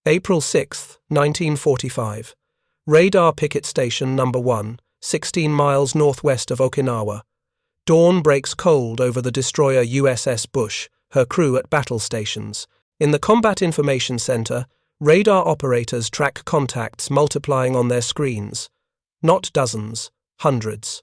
April 6, 1945. Radar Picket Station No. 1, 16 miles northwest of Okinawa. Dawn breaks cold over the destroyer USS Bush, her crew at battle stations. In the Combat Information Center, radar operators track contacts multiplying on their screens. Not dozens, hundreds.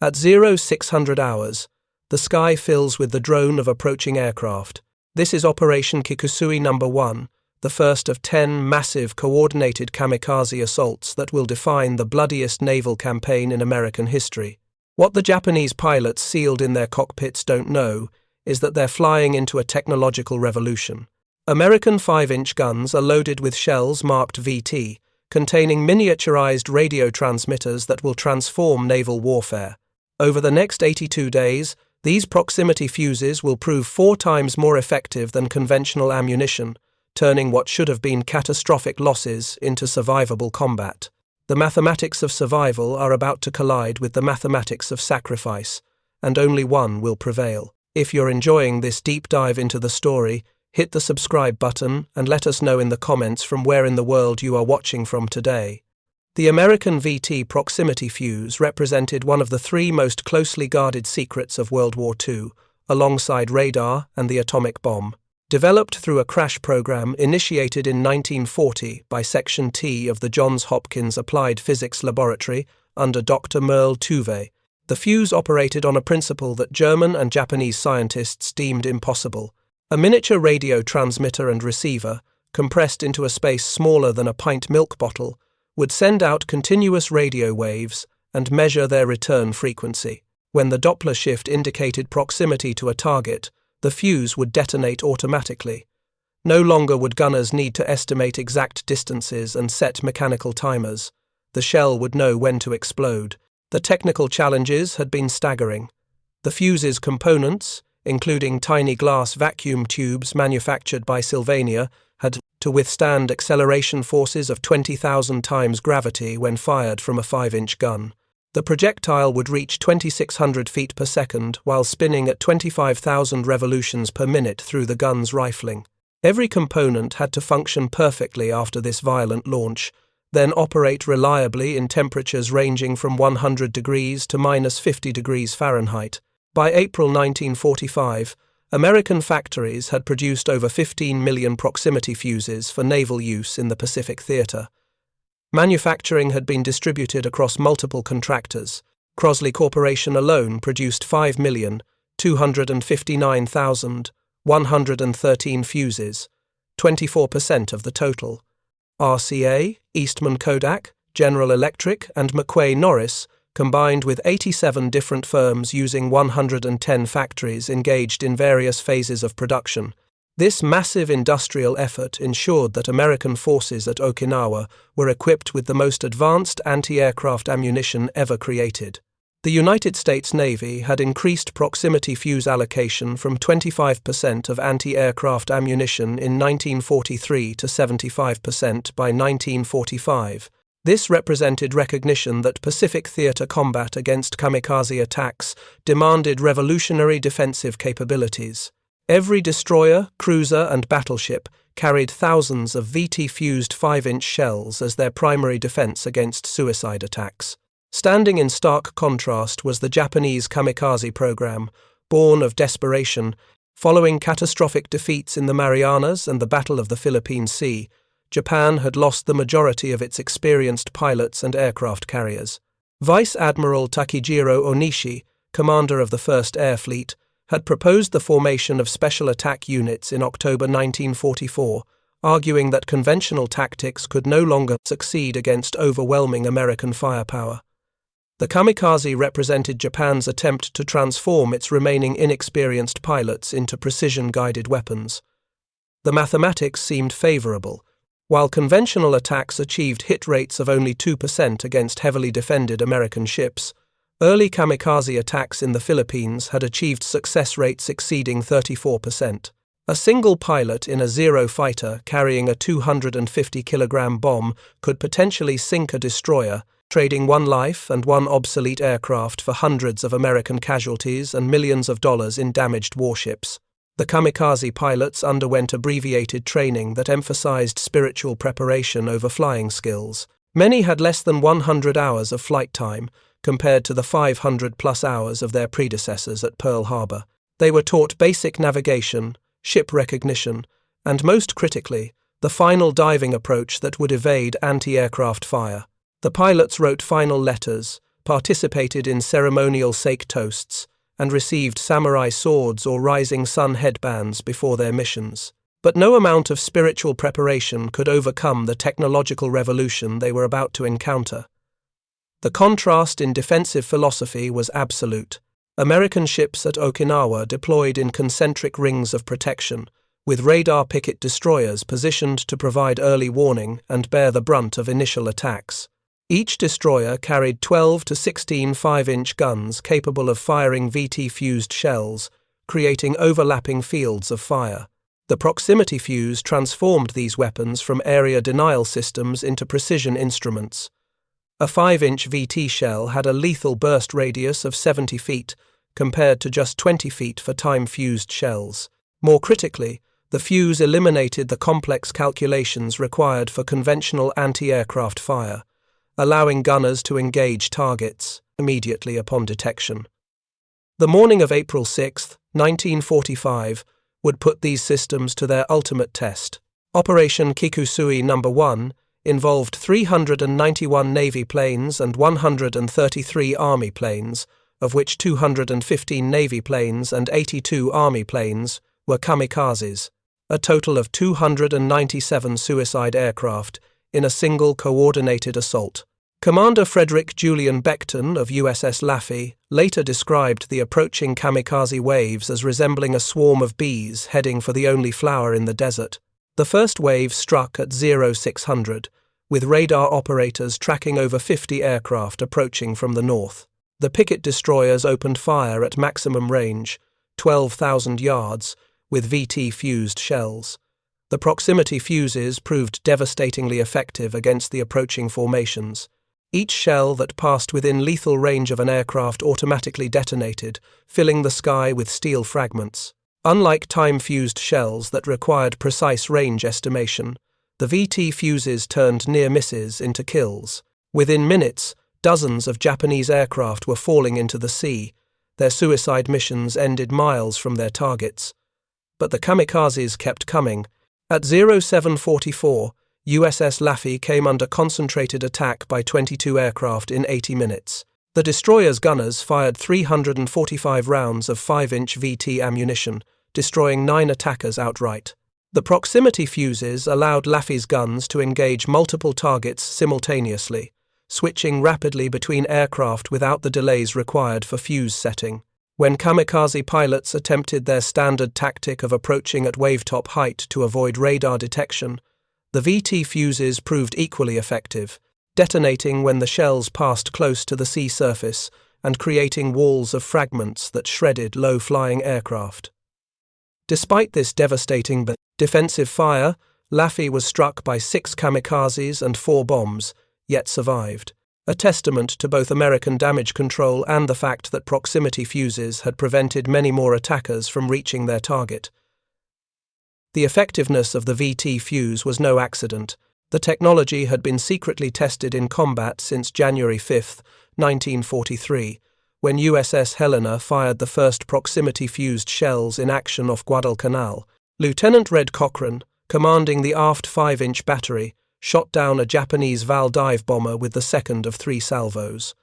At 0600 hours, the sky fills with the drone of approaching aircraft. This is Operation Kikusui No. 1, the first of 10 massive coordinated kamikaze assaults that will define the bloodiest naval campaign in American history. What the Japanese pilots sealed in their cockpits don't know is that they're flying into a technological revolution. American 5-inch guns are loaded with shells marked VT, containing miniaturized radio transmitters that will transform naval warfare. Over the next 82 days, these proximity fuses will prove 4 times more effective than conventional ammunition, turning what should have been catastrophic losses into survivable combat. The mathematics of survival are about to collide with the mathematics of sacrifice, and only one will prevail. If you're enjoying this deep dive into the story, hit the subscribe button and let us know in the comments from where in the world you are watching from today. The American VT proximity fuse represented one of the 3 most closely guarded secrets of World War II, alongside radar and the atomic bomb. Developed through a crash program initiated in 1940 by Section T of the Johns Hopkins Applied Physics Laboratory under Dr. Merle Tuve, the fuse operated on a principle that German and Japanese scientists deemed impossible. A miniature radio transmitter and receiver, compressed into a space smaller than a pint milk bottle, would send out continuous radio waves and measure their return frequency. When the Doppler shift indicated proximity to a target, the fuse would detonate automatically. No longer would gunners need to estimate exact distances and set mechanical timers. The shell would know when to explode. The technical challenges had been staggering. The fuse's components, including tiny glass vacuum tubes manufactured by Sylvania, had to withstand acceleration forces of 20,000 times gravity when fired from a 5-inch gun. The projectile would reach 2,600 feet per second while spinning at 25,000 revolutions per minute through the gun's rifling. Every component had to function perfectly after this violent launch, then operate reliably in temperatures ranging from 100 degrees to -50 degrees Fahrenheit. By April 1945, American factories had produced over 15 million proximity fuses for naval use in the Pacific Theater. Manufacturing had been distributed across multiple contractors. Crosley Corporation alone produced 5,259,113 fuses, 24% of the total. RCA, Eastman Kodak, General Electric, and McQuay Norris combined with 87 different firms using 110 factories engaged in various phases of production. This massive industrial effort ensured that American forces at Okinawa were equipped with the most advanced anti-aircraft ammunition ever created. The United States Navy had increased proximity fuse allocation from 25% of anti-aircraft ammunition in 1943 to 75% by 1945. This represented recognition that Pacific theater combat against kamikaze attacks demanded revolutionary defensive capabilities. Every destroyer, cruiser, and battleship carried thousands of VT-fused 5-inch shells as their primary defense against suicide attacks. Standing in stark contrast was the Japanese kamikaze program, born of desperation. Following catastrophic defeats in the Marianas and the Battle of the Philippine Sea, Japan had lost the majority of its experienced pilots and aircraft carriers. Vice Admiral Takejiro Onishi, commander of the 1st Air Fleet, had proposed the formation of special attack units in October 1944, arguing that conventional tactics could no longer succeed against overwhelming American firepower. The kamikaze represented Japan's attempt to transform its remaining inexperienced pilots into precision-guided weapons. The mathematics seemed favorable. While conventional attacks achieved hit rates of only 2% against heavily defended American ships, early kamikaze attacks in the Philippines had achieved success rates exceeding 34%. A single pilot in a Zero fighter carrying a 250-kilogram bomb could potentially sink a destroyer, trading one life and one obsolete aircraft for hundreds of American casualties and millions of dollars in damaged warships. The kamikaze pilots underwent abbreviated training that emphasized spiritual preparation over flying skills. Many had less than 100 hours of flight time, compared to the 500-plus hours of their predecessors at Pearl Harbor. They were taught basic navigation, ship recognition, and most critically, the final diving approach that would evade anti-aircraft fire. The pilots wrote final letters, participated in ceremonial sake toasts, and received samurai swords or rising sun headbands before their missions. But no amount of spiritual preparation could overcome the technological revolution they were about to encounter. The contrast in defensive philosophy was absolute. American ships at Okinawa deployed in concentric rings of protection, with radar picket destroyers positioned to provide early warning and bear the brunt of initial attacks. Each destroyer carried 12 to 16 5-inch guns capable of firing VT-fused shells, creating overlapping fields of fire. The proximity fuse transformed these weapons from area denial systems into precision instruments. A 5-inch VT shell had a lethal burst radius of 70 feet, compared to just 20 feet for time-fused shells. More critically, the fuse eliminated the complex calculations required for conventional anti-aircraft fire, allowing gunners to engage targets immediately upon detection. The morning of April 6, 1945, would put these systems to their ultimate test. Operation Kikusui No. 1 involved 391 Navy planes and 133 Army planes, of which 215 Navy planes and 82 Army planes were kamikazes, a total of 297 suicide aircraft in a single coordinated assault. Commander Frederick Julian Beckton of USS Laffey later described the approaching kamikaze waves as resembling a swarm of bees heading for the only flower in the desert. The first wave struck at 0600, with radar operators tracking over 50 aircraft approaching from the north. The picket destroyers opened fire at maximum range, 12,000 yards, with VT-fused shells. The proximity fuses proved devastatingly effective against the approaching formations. Each shell that passed within lethal range of an aircraft automatically detonated, filling the sky with steel fragments. Unlike time-fused shells that required precise range estimation, the VT fuses turned near misses into kills. Within minutes, dozens of Japanese aircraft were falling into the sea. Their suicide missions ended miles from their targets. But the kamikazes kept coming. At 0744, USS Laffey came under concentrated attack by 22 aircraft in 80 minutes. The destroyer's gunners fired 345 rounds of 5-inch VT ammunition, destroying 9 attackers outright. The proximity fuses allowed Laffey's guns to engage multiple targets simultaneously, switching rapidly between aircraft without the delays required for fuse setting. When kamikaze pilots attempted their standard tactic of approaching at wavetop height to avoid radar detection, the VT fuses proved equally effective, detonating when the shells passed close to the sea surface and creating walls of fragments that shredded low-flying aircraft. Despite this devastating but defensive fire, Laffey was struck by 6 kamikazes and 4 bombs, yet survived, a testament to both American damage control and the fact that proximity fuses had prevented many more attackers from reaching their target. The effectiveness of the VT fuse was no accident. The technology had been secretly tested in combat since January 5, 1943, when USS Helena fired the first proximity-fused shells in action off Guadalcanal. Lieutenant Red Cochran, commanding the aft 5-inch battery, shot down a Japanese Val dive bomber with the second of 3 salvos.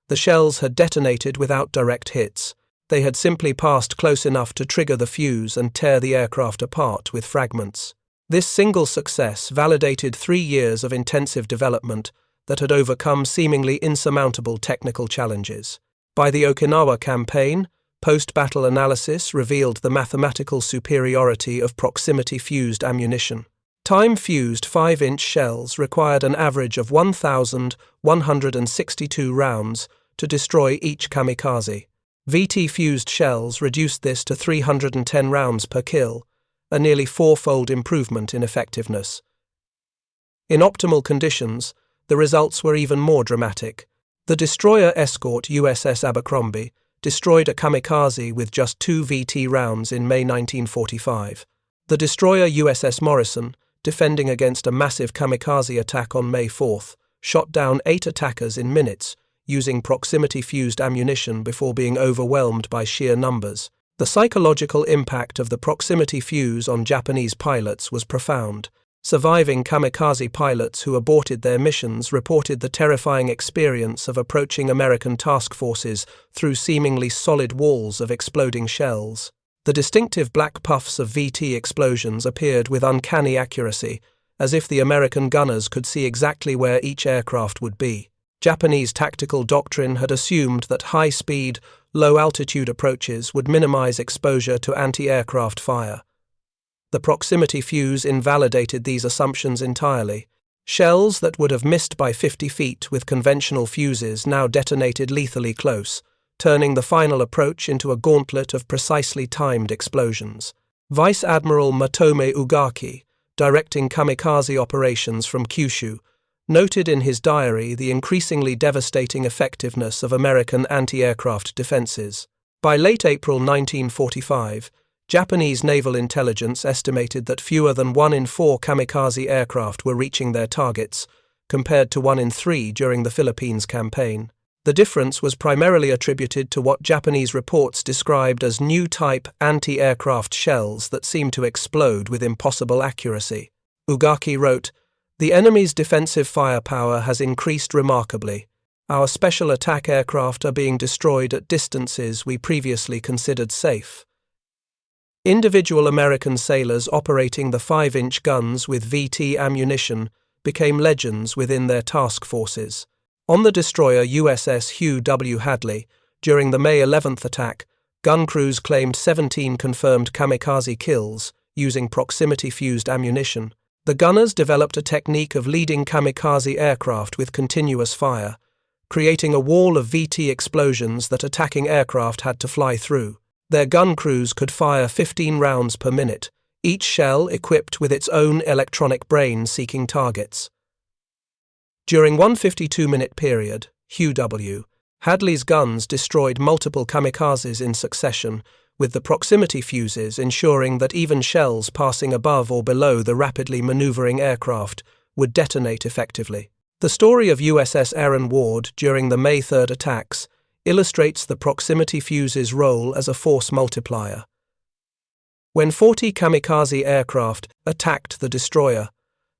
The shells had detonated without direct hits. They had simply passed close enough to trigger the fuse and tear the aircraft apart with fragments. This single success validated 3 years of intensive development that had overcome seemingly insurmountable technical challenges. By the Okinawa campaign, post-battle analysis revealed the mathematical superiority of proximity-fused ammunition. Time-fused 5-inch shells required an average of 1,162 rounds to destroy each kamikaze. VT-fused shells reduced this to 310 rounds per kill, a nearly 4-fold improvement in effectiveness. In optimal conditions, the results were even more dramatic. The destroyer escort USS Abercrombie, destroyed a kamikaze with just 2 VT rounds in May 1945. The destroyer USS Morrison, defending against a massive kamikaze attack on May 4, shot down 8 attackers in minutes, using proximity-fused ammunition before being overwhelmed by sheer numbers. The psychological impact of the proximity fuse on Japanese pilots was profound. Surviving kamikaze pilots who aborted their missions reported the terrifying experience of approaching American task forces through seemingly solid walls of exploding shells. The distinctive black puffs of VT explosions appeared with uncanny accuracy, as if the American gunners could see exactly where each aircraft would be. Japanese tactical doctrine had assumed that high-speed, low-altitude approaches would minimize exposure to anti-aircraft fire. The proximity fuse invalidated these assumptions entirely. Shells that would have missed by 50 feet with conventional fuses now detonated lethally close, turning the final approach into a gauntlet of precisely timed explosions. Vice Admiral Matome Ugaki, directing kamikaze operations from Kyushu, noted in his diary the increasingly devastating effectiveness of American anti-aircraft defenses. By late April 1945, Japanese naval intelligence estimated that fewer than 1 in 4 kamikaze aircraft were reaching their targets, compared to 1 in 3 during the Philippines campaign. The difference was primarily attributed to what Japanese reports described as new-type anti-aircraft shells that seemed to explode with impossible accuracy. Ugaki wrote, "The enemy's defensive firepower has increased remarkably. Our special attack aircraft are being destroyed at distances we previously considered safe." Individual American sailors operating the 5-inch guns with VT ammunition became legends within their task forces. On the destroyer USS Hugh W. Hadley, during the May 11th attack, gun crews claimed 17 confirmed kamikaze kills using proximity-fused ammunition. The gunners developed a technique of leading kamikaze aircraft with continuous fire, creating a wall of VT explosions that attacking aircraft had to fly through. Their gun crews could fire 15 rounds per minute, each shell equipped with its own electronic brain seeking targets. During one 52-minute period, Hugh W. Hadley's guns destroyed multiple kamikazes in succession, with the proximity fuses ensuring that even shells passing above or below the rapidly maneuvering aircraft would detonate effectively. The story of USS Aaron Ward during the May 3rd attacks illustrates the proximity fuse's role as a force multiplier. When 40 kamikaze aircraft attacked the destroyer,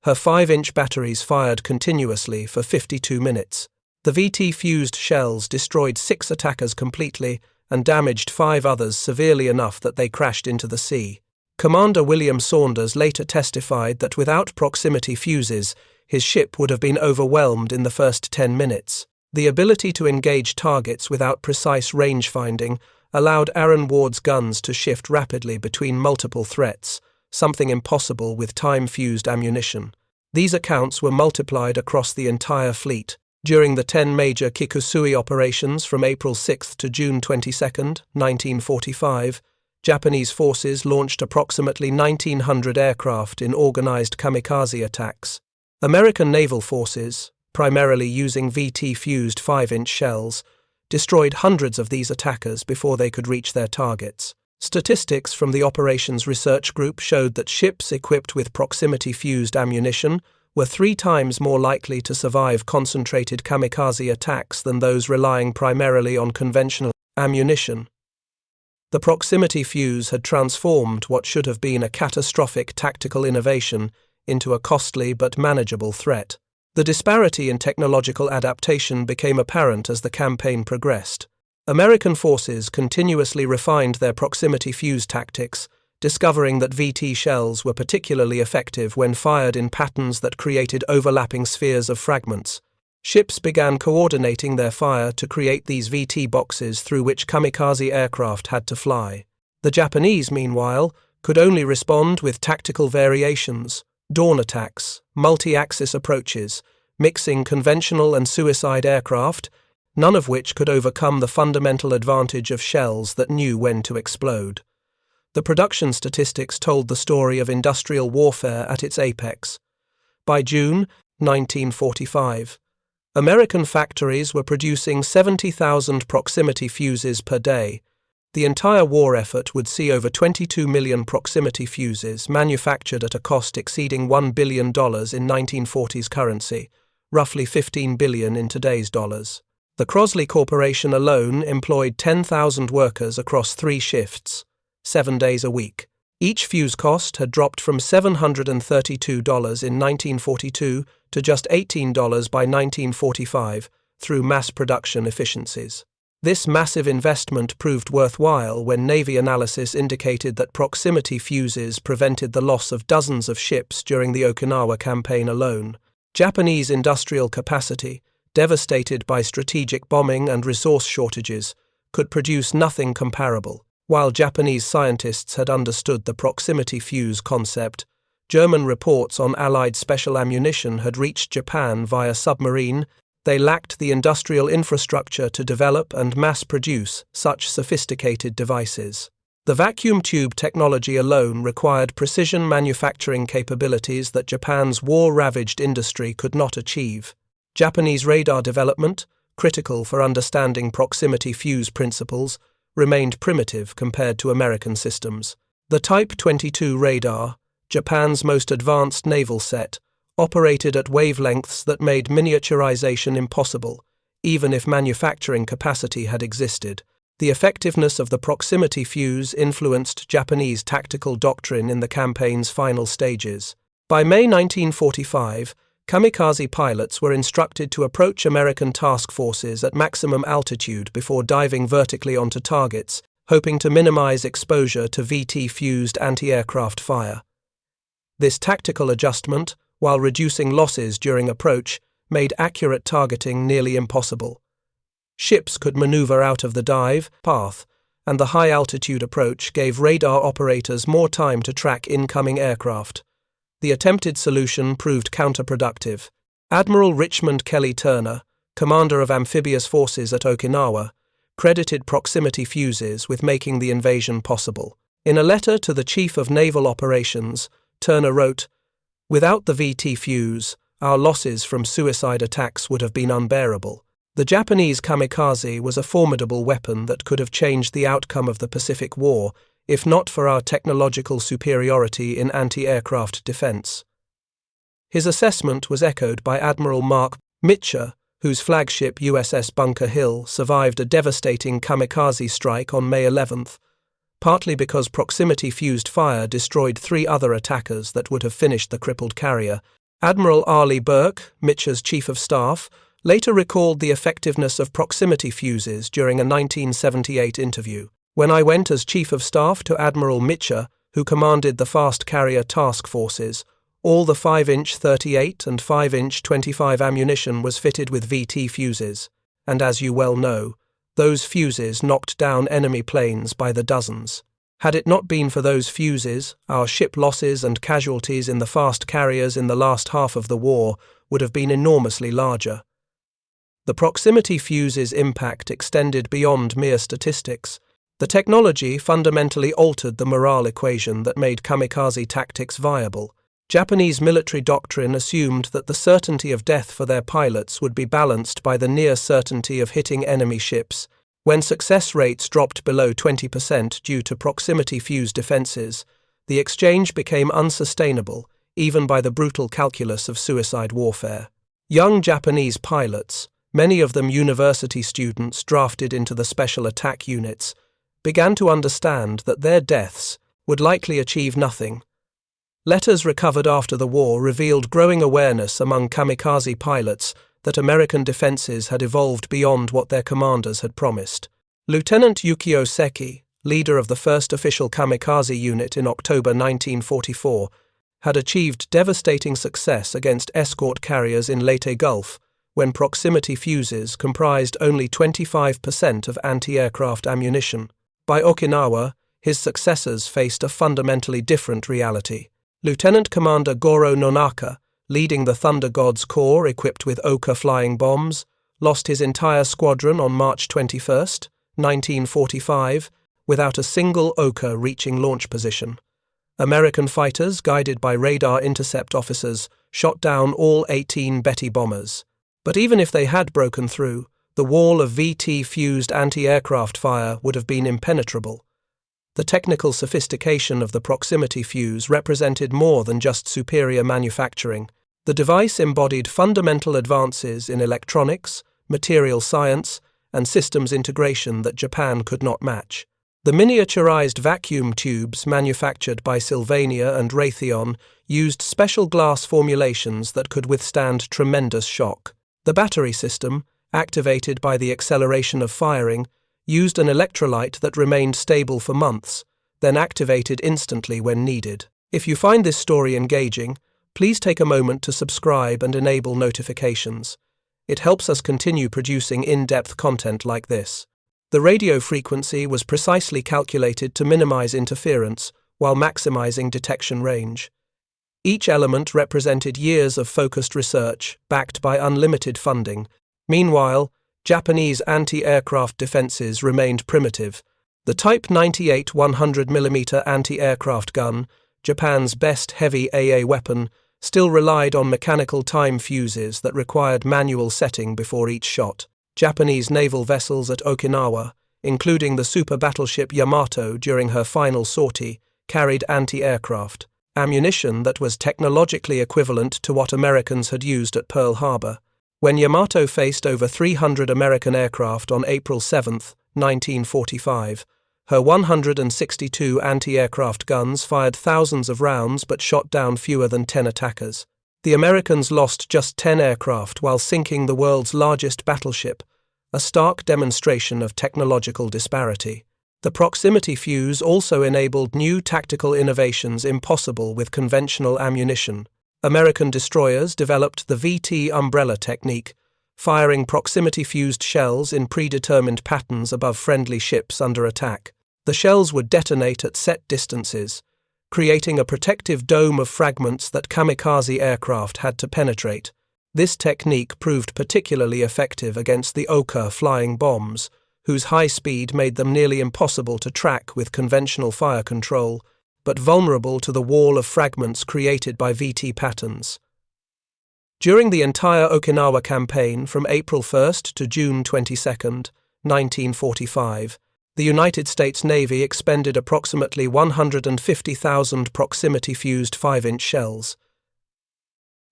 her 5-inch batteries fired continuously for 52 minutes. The VT-fused shells destroyed 6 attackers completely and damaged 5 others severely enough that they crashed into the sea. Commander William Saunders later testified that without proximity fuses, his ship would have been overwhelmed in the first 10 minutes. The ability to engage targets without precise range finding allowed Aaron Ward's guns to shift rapidly between multiple threats, something impossible with time-fused ammunition. These accounts were multiplied across the entire fleet. During the 10 major Kikusui operations from April 6 to June 22, 1945, Japanese forces launched approximately 1,900 aircraft in organized kamikaze attacks. American naval forces, primarily using VT-fused 5-inch shells, destroyed hundreds of these attackers before they could reach their targets. Statistics from the Operations Research Group showed that ships equipped with proximity-fused ammunition were 3 times more likely to survive concentrated kamikaze attacks than those relying primarily on conventional ammunition. The proximity fuse had transformed what should have been a catastrophic tactical innovation into a costly but manageable threat. The disparity in technological adaptation became apparent as the campaign progressed. American forces continuously refined their proximity fuse tactics, discovering that VT shells were particularly effective when fired in patterns that created overlapping spheres of fragments. Ships began coordinating their fire to create these VT boxes through which kamikaze aircraft had to fly. The Japanese, meanwhile, could only respond with tactical variations, dawn attacks, multi-axis approaches, mixing conventional and suicide aircraft, none of which could overcome the fundamental advantage of shells that knew when to explode. The production statistics told the story of industrial warfare at its apex. By June 1945, American factories were producing 70,000 proximity fuses per day. The entire war effort would see over 22 million proximity fuses manufactured at a cost exceeding $1 billion in 1940s currency, roughly $15 billion in today's dollars. The Crosley Corporation alone employed 10,000 workers across 3 shifts, 7 days a week. Each fuse cost had dropped from $732 in 1942 to just $18 by 1945 through mass production efficiencies. This massive investment proved worthwhile when Navy analysis indicated that proximity fuses prevented the loss of dozens of ships during the Okinawa campaign alone. Japanese industrial capacity, devastated by strategic bombing and resource shortages, could produce nothing comparable. While Japanese scientists had understood the proximity fuse concept, German reports on Allied special ammunition had reached Japan via submarine. They lacked the industrial infrastructure to develop and mass-produce such sophisticated devices. The vacuum tube technology alone required precision manufacturing capabilities that Japan's war-ravaged industry could not achieve. Japanese radar development, critical for understanding proximity fuse principles, remained primitive compared to American systems. The Type 22 radar, Japan's most advanced naval set, operated at wavelengths that made miniaturization impossible, even if manufacturing capacity had existed. The effectiveness of the proximity fuse influenced Japanese tactical doctrine in the campaign's final stages. By May 1945, kamikaze pilots were instructed to approach American task forces at maximum altitude before diving vertically onto targets, hoping to minimize exposure to VT-fused anti-aircraft fire. This tactical adjustment, while reducing losses during approach, made accurate targeting nearly impossible. Ships could maneuver out of the dive path, and the high-altitude approach gave radar operators more time to track incoming aircraft. The attempted solution proved counterproductive. Admiral Richmond Kelly Turner, commander of amphibious forces at Okinawa, credited proximity fuses with making the invasion possible. In a letter to the Chief of Naval Operations, Turner wrote, "Without the VT fuse, our losses from suicide attacks would have been unbearable. The Japanese kamikaze was a formidable weapon that could have changed the outcome of the Pacific War, if not for our technological superiority in anti-aircraft defense." His assessment was echoed by Admiral Mark Mitcher, whose flagship USS Bunker Hill survived a devastating kamikaze strike on May 11th, partly because proximity-fused fire destroyed 3 other attackers that would have finished the crippled carrier. Admiral Arleigh Burke, Mitcher's chief of staff, later recalled the effectiveness of proximity fuses during a 1978 interview. "When I went as chief of staff to Admiral Mitcher, who commanded the fast carrier task forces, all the 5-inch 38 and 5-inch 25 ammunition was fitted with VT fuses, and as you well know, those fuses knocked down enemy planes by the dozens. Had it not been for those fuses, our ship losses and casualties in the fast carriers in the last half of the war would have been enormously larger." The proximity fuse's impact extended beyond mere statistics. The technology fundamentally altered the morale equation that made kamikaze tactics viable. Japanese military doctrine assumed that the certainty of death for their pilots would be balanced by the near certainty of hitting enemy ships. When success rates dropped below 20% due to proximity fuse defenses, the exchange became unsustainable, even by the brutal calculus of suicide warfare. Young Japanese pilots, many of them university students drafted into the special attack units, began to understand that their deaths would likely achieve nothing. Letters recovered after the war revealed growing awareness among kamikaze pilots that American defenses had evolved beyond what their commanders had promised. Lieutenant Yukio Seki, leader of the first official kamikaze unit in October 1944, had achieved devastating success against escort carriers in Leyte Gulf when proximity fuses comprised only 25% of anti-aircraft ammunition. By Okinawa, his successors faced a fundamentally different reality. Lieutenant Commander Goro Nonaka, leading the Thunder Gods Corps equipped with Oka flying bombs, lost his entire squadron on March 21, 1945, without a single Oka reaching launch position. American fighters, guided by radar intercept officers, shot down all 18 Betty bombers. But even if they had broken through, the wall of VT-fused anti-aircraft fire would have been impenetrable. The technical sophistication of the proximity fuse represented more than just superior manufacturing. The device embodied fundamental advances in electronics, material science, and systems integration that Japan could not match. The miniaturized vacuum tubes manufactured by Sylvania and Raytheon used special glass formulations that could withstand tremendous shock. The battery system, activated by the acceleration of firing, used an electrolyte that remained stable for months, then activated instantly when needed. If you find this story engaging, please take a moment to subscribe and enable notifications. It helps us continue producing in-depth content like this. The radio frequency was precisely calculated to minimize interference while maximizing detection range. Each element represented years of focused research, backed by unlimited funding. Meanwhile, Japanese anti-aircraft defenses remained primitive. The Type 98 100mm anti-aircraft gun, Japan's best heavy AA weapon, still relied on mechanical time fuses that required manual setting before each shot. Japanese naval vessels at Okinawa, including the super battleship Yamato during her final sortie, carried anti-aircraft ammunition that was technologically equivalent to what Americans had used at Pearl Harbor. When Yamato faced over 300 American aircraft on April 7, 1945, her 162 anti-aircraft guns fired thousands of rounds but shot down fewer than 10 attackers. The Americans lost just 10 aircraft while sinking the world's largest battleship, a stark demonstration of technological disparity. The proximity fuse also enabled new tactical innovations impossible with conventional ammunition. American destroyers developed the VT umbrella technique, firing proximity-fused shells in predetermined patterns above friendly ships under attack. The shells would detonate at set distances, creating a protective dome of fragments that kamikaze aircraft had to penetrate. This technique proved particularly effective against the Oka flying bombs, whose high speed made them nearly impossible to track with conventional fire control, but vulnerable to the wall of fragments created by VT patterns. During the entire Okinawa campaign from April 1 to June 22, 1945, the United States Navy expended approximately 150,000 proximity-fused 5-inch shells.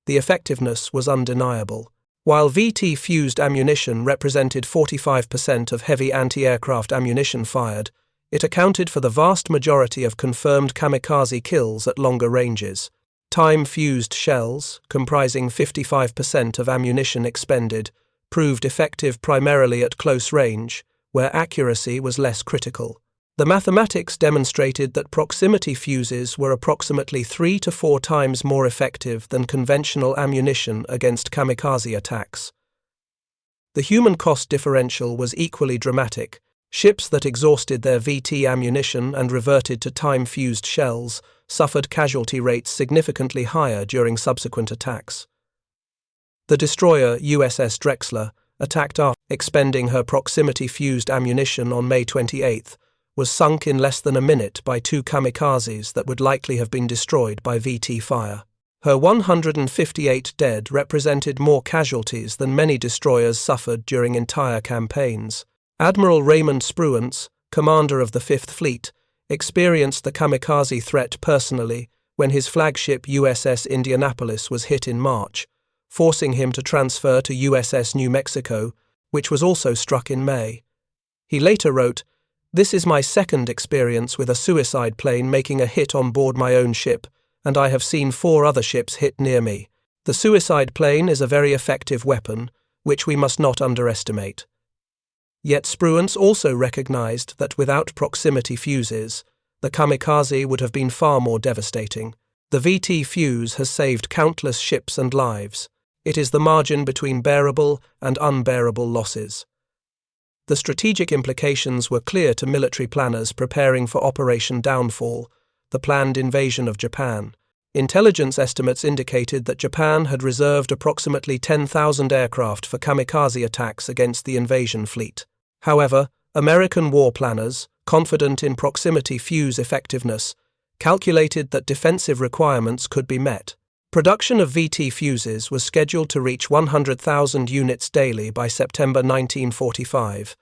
The effectiveness was undeniable. While VT-fused ammunition represented 45% of heavy anti-aircraft ammunition fired, it accounted for the vast majority of confirmed kamikaze kills at longer ranges. Time-fused shells, comprising 55% of ammunition expended, proved effective primarily at close range, where accuracy was less critical. The mathematics demonstrated that proximity fuses were approximately 3 to 4 times more effective than conventional ammunition against kamikaze attacks. The human cost differential was equally dramatic. Ships that exhausted their VT ammunition and reverted to time-fused shells suffered casualty rates significantly higher during subsequent attacks. The destroyer USS Drexler, attacked after expending her proximity-fused ammunition on May 28, was sunk in less than a minute by 2 kamikazes that would likely have been destroyed by VT fire. Her 158 dead represented more casualties than many destroyers suffered during entire campaigns. Admiral Raymond Spruance, commander of the Fifth Fleet, experienced the kamikaze threat personally when his flagship USS Indianapolis was hit in March, forcing him to transfer to USS New Mexico, which was also struck in May. He later wrote, "This is my second experience with a suicide plane making a hit on board my own ship, and I have seen 4 other ships hit near me. The suicide plane is a very effective weapon, which we must not underestimate." Yet Spruance also recognized that without proximity fuses, the kamikaze would have been far more devastating. The VT fuse has saved countless ships and lives. It is the margin between bearable and unbearable losses. The strategic implications were clear to military planners preparing for Operation Downfall, the planned invasion of Japan. Intelligence estimates indicated that Japan had reserved approximately 10,000 aircraft for kamikaze attacks against the invasion fleet. However, American war planners, confident in proximity fuse effectiveness, calculated that defensive requirements could be met. Production of VT fuses was scheduled to reach 100,000 units daily by September 1945.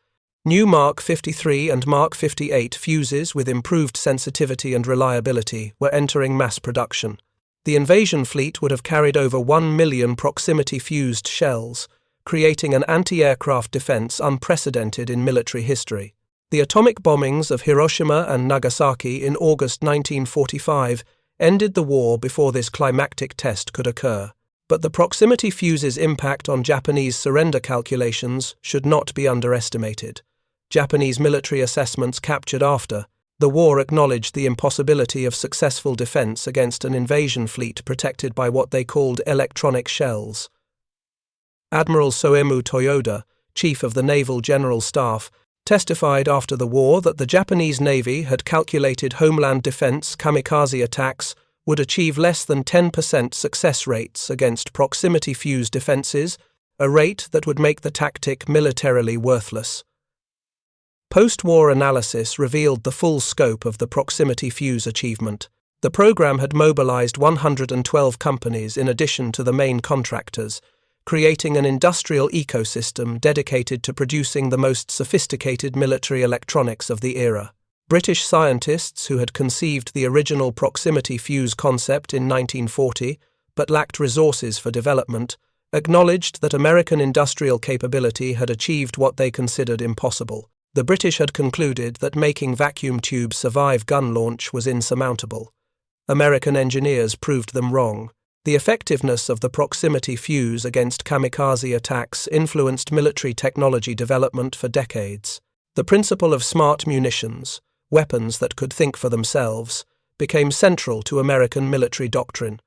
New Mark 53 and Mark 58 fuses with improved sensitivity and reliability were entering mass production. The invasion fleet would have carried over 1 million proximity-fused shells, creating an anti-aircraft defense unprecedented in military history. The atomic bombings of Hiroshima and Nagasaki in August 1945 ended the war before this climactic test could occur. But the proximity fuse's impact on Japanese surrender calculations should not be underestimated. Japanese military assessments captured after the war acknowledged the impossibility of successful defense against an invasion fleet protected by what they called electronic shells. Admiral Soemu Toyoda, chief of the Naval General Staff, testified after the war that the Japanese Navy had calculated homeland defense kamikaze attacks would achieve less than 10% success rates against proximity fuse defenses, a rate that would make the tactic militarily worthless. Post-war analysis revealed the full scope of the proximity fuse achievement. The program had mobilized 112 companies in addition to the main contractors, creating an industrial ecosystem dedicated to producing the most sophisticated military electronics of the era. British scientists who had conceived the original proximity fuse concept in 1940 but lacked resources for development, acknowledged that American industrial capability had achieved what they considered impossible. The British had concluded that making vacuum tubes survive gun launch was insurmountable. American engineers proved them wrong. The effectiveness of the proximity fuse against kamikaze attacks influenced military technology development for decades. The principle of smart munitions, weapons that could think for themselves, became central to American military doctrine.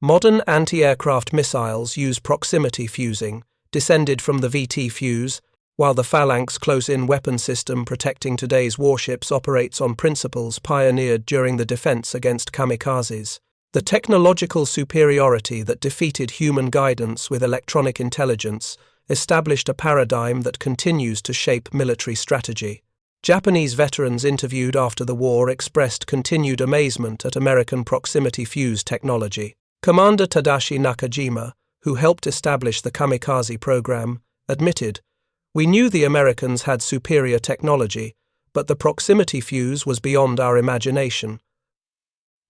Modern anti-aircraft missiles use proximity fusing, descended from the VT fuse, while the Phalanx close-in weapon system protecting today's warships operates on principles pioneered during the defense against kamikazes. The technological superiority that defeated human guidance with electronic intelligence established a paradigm that continues to shape military strategy. Japanese veterans interviewed after the war expressed continued amazement at American proximity fuse technology. Commander Tadashi Nakajima, who helped establish the kamikaze program, admitted, "We knew the Americans had superior technology, but the proximity fuse was beyond our imagination.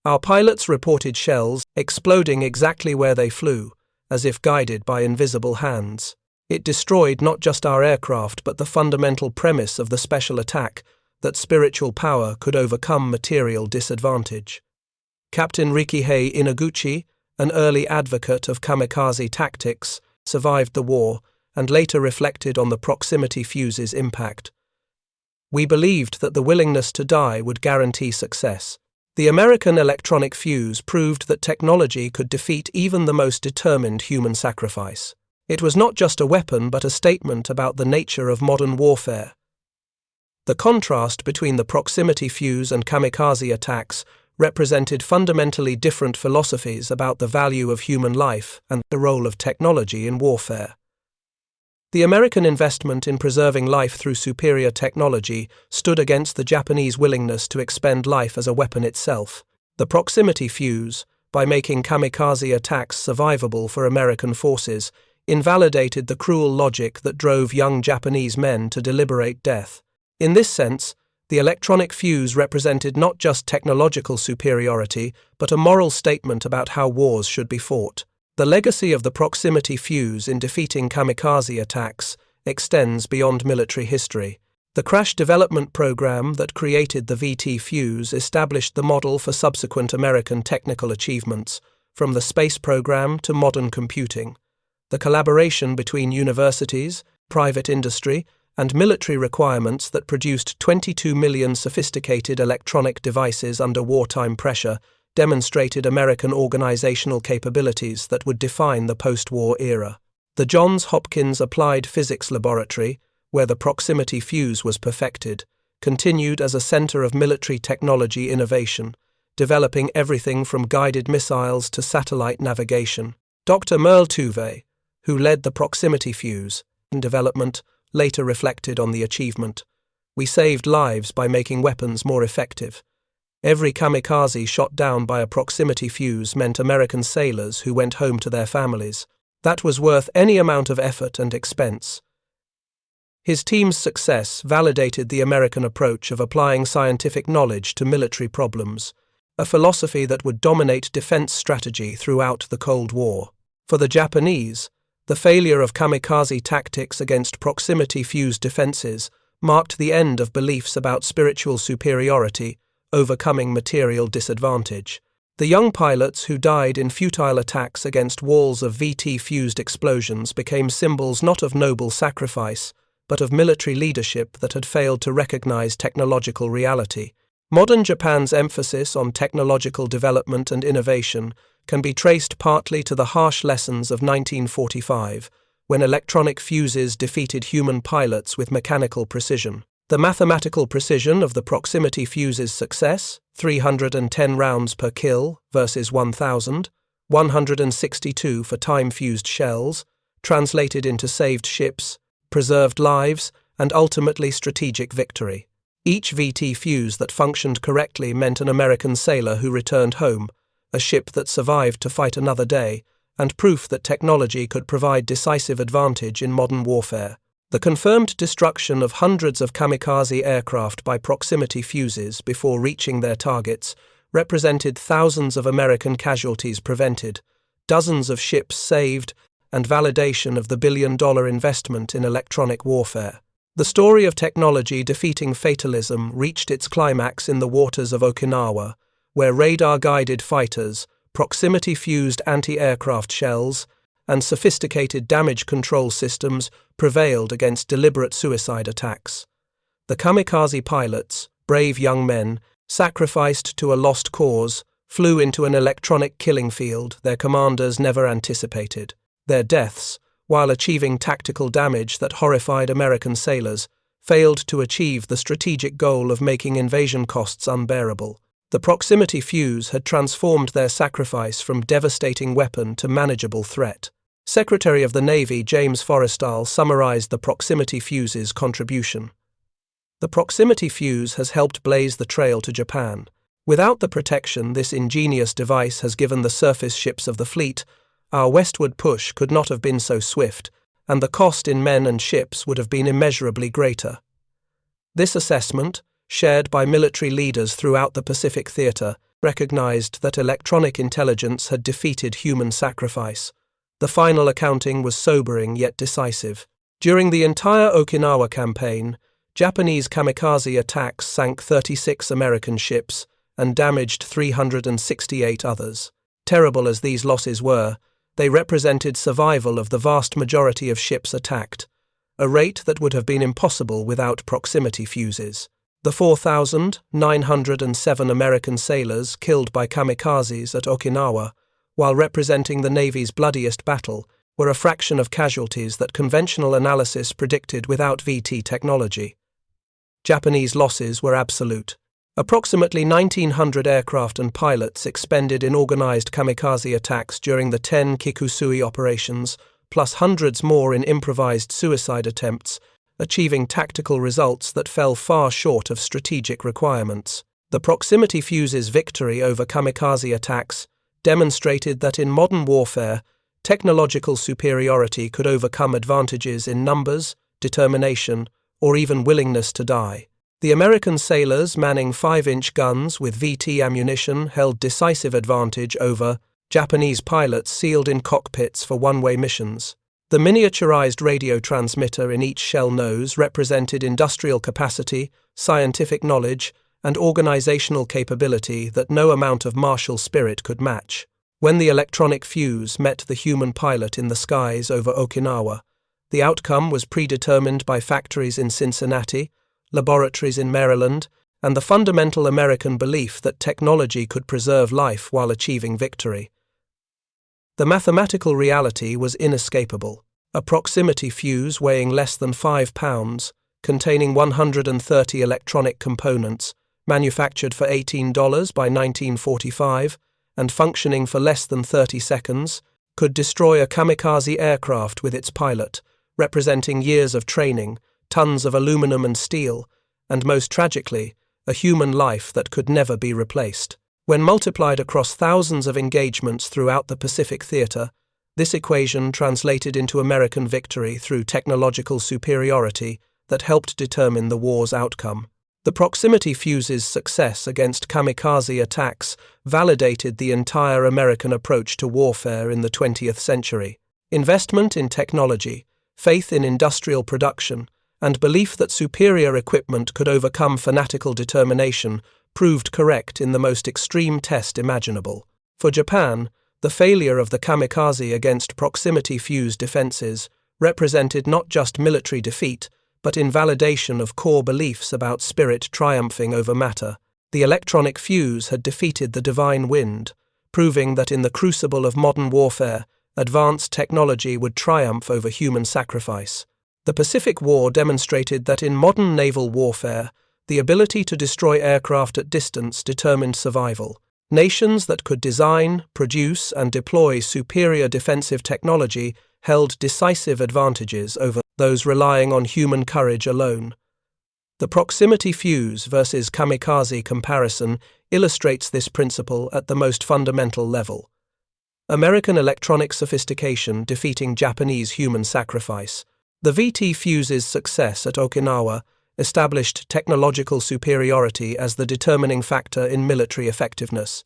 Our pilots reported shells exploding exactly where they flew, as if guided by invisible hands. It destroyed not just our aircraft but the fundamental premise of the special attack, that spiritual power could overcome material disadvantage." Captain Rikihei Inaguchi, an early advocate of kamikaze tactics, survived the war and later reflected on the proximity fuse's impact. "We believed that the willingness to die would guarantee success. The American electronic fuse proved that technology could defeat even the most determined human sacrifice. It was not just a weapon but a statement about the nature of modern warfare." The contrast between the proximity fuse and kamikaze attacks represented fundamentally different philosophies about the value of human life and the role of technology in warfare. The American investment in preserving life through superior technology stood against the Japanese willingness to expend life as a weapon itself. The proximity fuse, by making kamikaze attacks survivable for American forces, invalidated the cruel logic that drove young Japanese men to deliberate death. In this sense, the electronic fuse represented not just technological superiority, but a moral statement about how wars should be fought. The legacy of the proximity fuse in defeating kamikaze attacks extends beyond military history. The crash development program that created the VT fuse established the model for subsequent American technical achievements, from the space program to modern computing. The collaboration between universities, private industry, and military requirements that produced 22 million sophisticated electronic devices under wartime pressure demonstrated American organizational capabilities that would define the post-war era. The Johns Hopkins Applied Physics Laboratory, where the proximity fuse was perfected, continued as a center of military technology innovation, developing everything from guided missiles to satellite navigation. Dr. Merle Tuve, who led the proximity fuse in development, later reflected on the achievement. "We saved lives by making weapons more effective. Every kamikaze shot down by a proximity fuse meant American sailors who went home to their families. That was worth any amount of effort and expense. His team's success validated the American approach of applying scientific knowledge to military problems, a philosophy that would dominate defense strategy throughout the Cold War. For the Japanese, the failure of kamikaze tactics against proximity fuse defenses marked the end of beliefs about spiritual superiority overcoming material disadvantage. The young pilots who died in futile attacks against walls of VT-fused explosions became symbols not of noble sacrifice, but of military leadership that had failed to recognize technological reality. Modern Japan's emphasis on technological development and innovation can be traced partly to the harsh lessons of 1945, when electronic fuses defeated human pilots with mechanical precision. The mathematical precision of the proximity fuse's success, 310 rounds per kill versus 1,162 for time-fused shells, translated into saved ships, preserved lives, and ultimately strategic victory. Each VT fuse that functioned correctly meant an American sailor who returned home, a ship that survived to fight another day, and proof that technology could provide decisive advantage in modern warfare. The confirmed destruction of hundreds of kamikaze aircraft by proximity fuses before reaching their targets represented thousands of American casualties prevented, dozens of ships saved, and validation of the billion-dollar investment in electronic warfare. The story of technology defeating fatalism reached its climax in the waters of Okinawa, where radar-guided fighters, proximity-fused anti-aircraft shells, and sophisticated damage control systems prevailed against deliberate suicide attacks. The kamikaze pilots, brave young men, sacrificed to a lost cause, flew into an electronic killing field their commanders never anticipated. Their deaths, while achieving tactical damage that horrified American sailors, failed to achieve the strategic goal of making invasion costs unbearable. The proximity fuse had transformed their sacrifice from devastating weapon to manageable threat. Secretary of the Navy James Forrestal summarized the proximity fuse's contribution. The proximity fuse has helped blaze the trail to Japan. Without the protection this ingenious device has given the surface ships of the fleet, our westward push could not have been so swift, and the cost in men and ships would have been immeasurably greater. This assessment, shared by military leaders throughout the Pacific Theater, recognized that electronic intelligence had defeated human sacrifice. The final accounting was sobering yet decisive. During the entire Okinawa campaign, Japanese kamikaze attacks sank 36 American ships and damaged 368 others. Terrible as these losses were, they represented survival of the vast majority of ships attacked, a rate that would have been impossible without proximity fuses. The 4,907 American sailors killed by kamikazes at Okinawa, while representing the Navy's bloodiest battle, were a fraction of casualties that conventional analysis predicted without VT technology. Japanese losses were absolute. Approximately 1,900 aircraft and pilots expended in organized kamikaze attacks during the 10 Kikusui operations, plus hundreds more in improvised suicide attempts, achieving tactical results that fell far short of strategic requirements. The proximity fuse's victory over kamikaze attacks demonstrated that in modern warfare, technological superiority could overcome advantages in numbers, determination, or even willingness to die. The American sailors manning 5-inch guns with VT ammunition held decisive advantage over Japanese pilots sealed in cockpits for one-way missions. The miniaturized radio transmitter in each shell nose represented industrial capacity, scientific knowledge, and organizational capability that no amount of martial spirit could match. When the electronic fuse met the human pilot in the skies over Okinawa, the outcome was predetermined by factories in Cincinnati, laboratories in Maryland, and the fundamental American belief that technology could preserve life while achieving victory. The mathematical reality was inescapable. A proximity fuse weighing less than 5 pounds, containing 130 electronic components, manufactured for $18 by 1945, and functioning for less than 30 seconds, could destroy a kamikaze aircraft with its pilot, representing years of training, tons of aluminum and steel, and most tragically, a human life that could never be replaced. When multiplied across thousands of engagements throughout the Pacific Theater, this equation translated into American victory through technological superiority that helped determine the war's outcome. The proximity fuse's success against kamikaze attacks validated the entire American approach to warfare in the 20th century. Investment in technology, faith in industrial production, and belief that superior equipment could overcome fanatical determination proved correct in the most extreme test imaginable. For Japan, the failure of the kamikaze against proximity fuse defenses represented not just military defeat, but invalidation of core beliefs about spirit triumphing over matter. The electronic fuse had defeated the divine wind, proving that in the crucible of modern warfare, advanced technology would triumph over human sacrifice. The Pacific War demonstrated that in modern naval warfare, the ability to destroy aircraft at distance determined survival. Nations that could design, produce, and deploy superior defensive technology held decisive advantages over those relying on human courage alone. The proximity fuse versus kamikaze comparison illustrates this principle at the most fundamental level. American electronic sophistication defeating Japanese human sacrifice. The VT fuse's success at Okinawa established technological superiority as the determining factor in military effectiveness.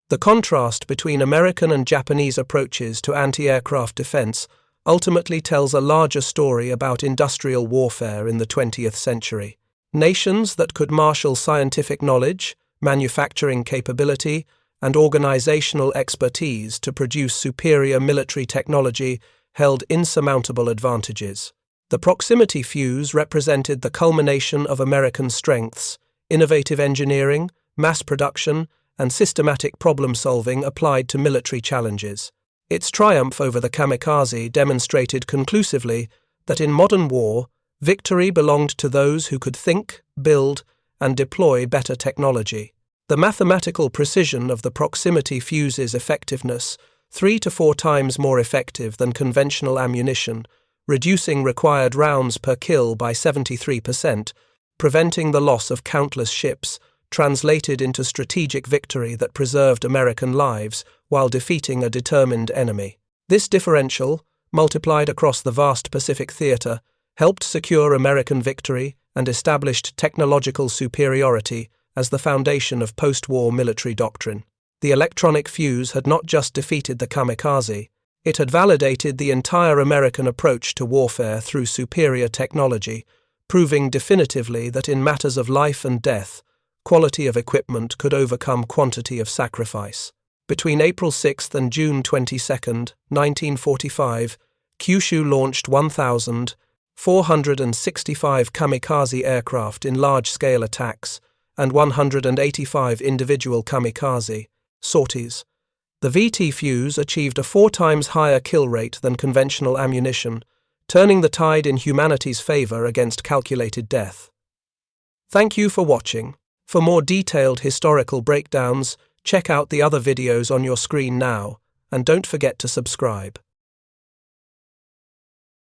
The contrast between American and Japanese approaches to anti-aircraft defense ultimately tells a larger story about industrial warfare in the 20th century. Nations that could marshal scientific knowledge, manufacturing capability, and organizational expertise to produce superior military technology held insurmountable advantages. The proximity fuse represented the culmination of American strengths, innovative engineering, mass production, and systematic problem-solving applied to military challenges. Its triumph over the kamikaze demonstrated conclusively that in modern war, victory belonged to those who could think, build, and deploy better technology. The mathematical precision of the proximity fuse's effectiveness, 3 to 4 times more effective than conventional ammunition, reducing required rounds per kill by 73%, preventing the loss of countless ships, translated into strategic victory that preserved American lives while defeating a determined enemy. This differential, multiplied across the vast Pacific Theater, helped secure American victory and established technological superiority as the foundation of post-war military doctrine. The electronic fuse had not just defeated the kamikaze, it had validated the entire American approach to warfare through superior technology, proving definitively that in matters of life and death, quality of equipment could overcome quantity of sacrifice. Between April 6 and June 22, 1945, Kyushu launched 1,465 kamikaze aircraft in large-scale attacks and 185 individual kamikaze sorties. The VT fuse achieved a 4 times higher kill rate than conventional ammunition, turning the tide in humanity's favor against calculated death. Thank you for watching. For more detailed historical breakdowns, check out the other videos on your screen now, and don't forget to subscribe.